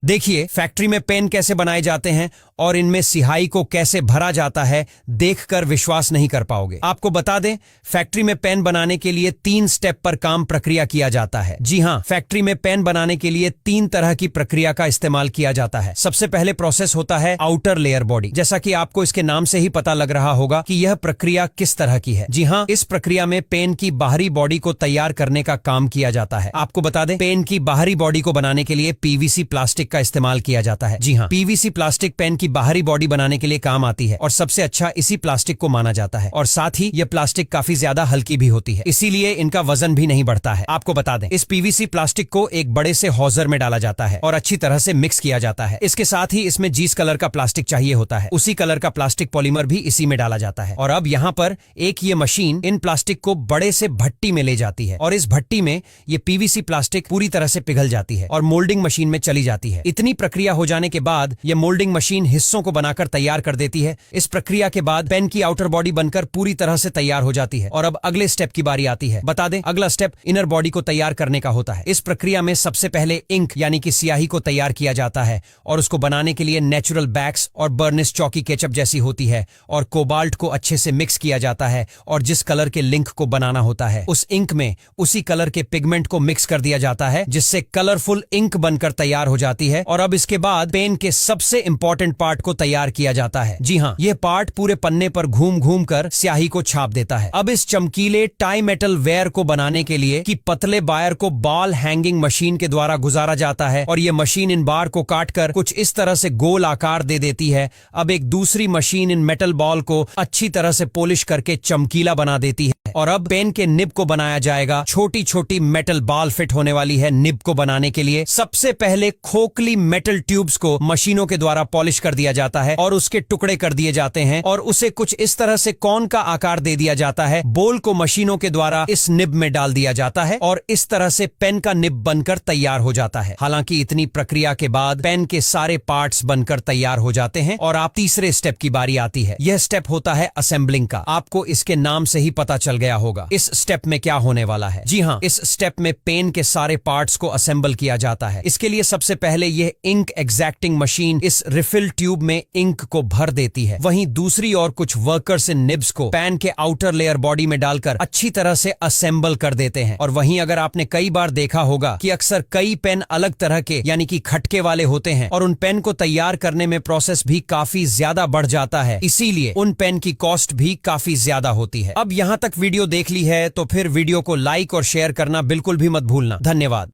देखिए फैक्ट्री में पेन कैसे बनाए जाते हैं और इनमें स्याही को कैसे भरा जाता है, देखकर विश्वास नहीं कर पाओगे। आपको बता दें, फैक्ट्री में पेन बनाने के लिए 3 स्टेप पर काम प्रक्रिया किया जाता है। जी हाँ, फैक्ट्री में पेन बनाने के लिए 3 तरह की प्रक्रिया का इस्तेमाल किया जाता है। सबसे पहले प्रोसेस होता है आउटर लेयर बॉडी। जैसा कि आपको इसके नाम से ही पता लग रहा होगा कि यह प्रक्रिया किस तरह की है। जी हाँ, इस प्रक्रिया में पेन की बाहरी बॉडी को तैयार करने का काम किया जाता है। आपको बता दें, पेन की बाहरी बॉडी को बनाने के लिए पीवीसी प्लास्टिक का इस्तेमाल किया जाता है। जी हाँ, पीवीसी प्लास्टिक पेन की बाहरी बॉडी बनाने के लिए काम आती है और सबसे अच्छा इसी प्लास्टिक को माना जाता है। और साथ ही यह प्लास्टिक काफी ज्यादा हल्की भी होती है, इसीलिए इनका वजन भी नहीं बढ़ता है। आपको बता दें, इस पीवीसी प्लास्टिक को एक बड़े से हॉजर में डाला जाता है और अच्छी तरह से मिक्स किया जाता है। इसके साथ ही इसमें जिस कलर का प्लास्टिक चाहिए होता है, उसी कलर का प्लास्टिक पॉलीमर भी इसी में डाला जाता है। और अब यहाँ पर एक ये मशीन इन प्लास्टिक को बड़े से भट्टी में ले जाती है और इस भट्टी में ये पीवीसी प्लास्टिक पूरी तरह से पिघल जाती है और मोल्डिंग मशीन में चली जाती है। इतनी प्रक्रिया हो जाने के बाद यह मोल्डिंग मशीन हिस्सों को बनाकर तैयार कर देती है। इस प्रक्रिया के बाद पेन की आउटर बॉडी बनकर पूरी तरह से तैयार हो जाती है। और अब अगले स्टेप की बारी आती है। बता दें, अगला स्टेप इनर बॉडी को तैयार करने का होता है। इस प्रक्रिया में सबसे पहले इंक यानी कि स्याही को तैयार किया जाता है और उसको बनाने के लिए नेचुरल बैक्स और बर्निश चौकी केचप जैसी होती है और कोबाल्ट को अच्छे से मिक्स किया जाता है और जिस कलर के लिंक को बनाना होता है, उस इंक में उसी कलर के पिगमेंट को मिक्स कर दिया जाता है, जिससे कलरफुल इंक बनकर तैयार हो जाती है। और अब इसके बाद पेन के सबसे इंपॉर्टेंट पार्ट को तैयार किया जाता है। जी हाँ, यह पार्ट पूरे पन्ने पर घूम घूम कर स्याही को छाप देता है। अब इस चमकीले टाई मेटल वेयर को बनाने के लिए कि पतले बायर को बॉल हैंगिंग मशीन के द्वारा गुजारा जाता है और यह मशीन इन बार को काटकर कुछ इस तरह से गोल आकार दे देती है। अब एक दूसरी मशीन इन मेटल बॉल को अच्छी तरह से पॉलिश करके चमकीला बना देती है और अब पेन के निब को बनाया जाएगा। छोटी छोटी मेटल बॉल फिट होने वाली है। निब को बनाने के लिए सबसे पहले खोखली मेटल ट्यूब्स को मशीनों के द्वारा पॉलिश कर दिया जाता है और उसके टुकड़े कर दिए जाते हैं और उसे कुछ इस तरह से कॉन का आकार दे दिया जाता है। बोल को मशीनों के द्वारा इस निब में डाल दिया जाता है और इस तरह से पेन का निब बनकर तैयार हो जाता है। हालांकि इतनी प्रक्रिया के बाद पेन के सारे पार्ट्स बनकर तैयार हो जाते हैं और आप तीसरे स्टेप की बारी आती है। यह स्टेप होता है असेंबलिंग का। आपको इसके नाम से ही पता चल गया होगा इस स्टेप में क्या होने वाला है। जी हाँ, इस स्टेप में पेन के सारे पार्ट्स को असेंबल किया जाता है। इसके लिए सबसे पहले यह इंक एग्जैक्टिंग मशीन इस रिफिल ट्यूब में इंक को भर देती है। वहीं दूसरी और कुछ वर्कर्स इन निब्स को पेन के आउटर लेयर बॉडी में डालकर अच्छी तरह से असेंबल कर देते हैं। और वहीं अगर आपने कई बार देखा होगा कि अक्सर कई पेन अलग तरह के यानी कि खटके वाले होते हैं और उन पेन को तैयार करने में प्रोसेस भी काफी ज्यादा बढ़ जाता है, इसीलिए उन पेन की कॉस्ट भी काफी ज्यादा होती है। अब यहाँ तक वीडियो देख ली है तो फिर वीडियो को लाइक और शेयर करना बिल्कुल भी मत भूलना। धन्यवाद।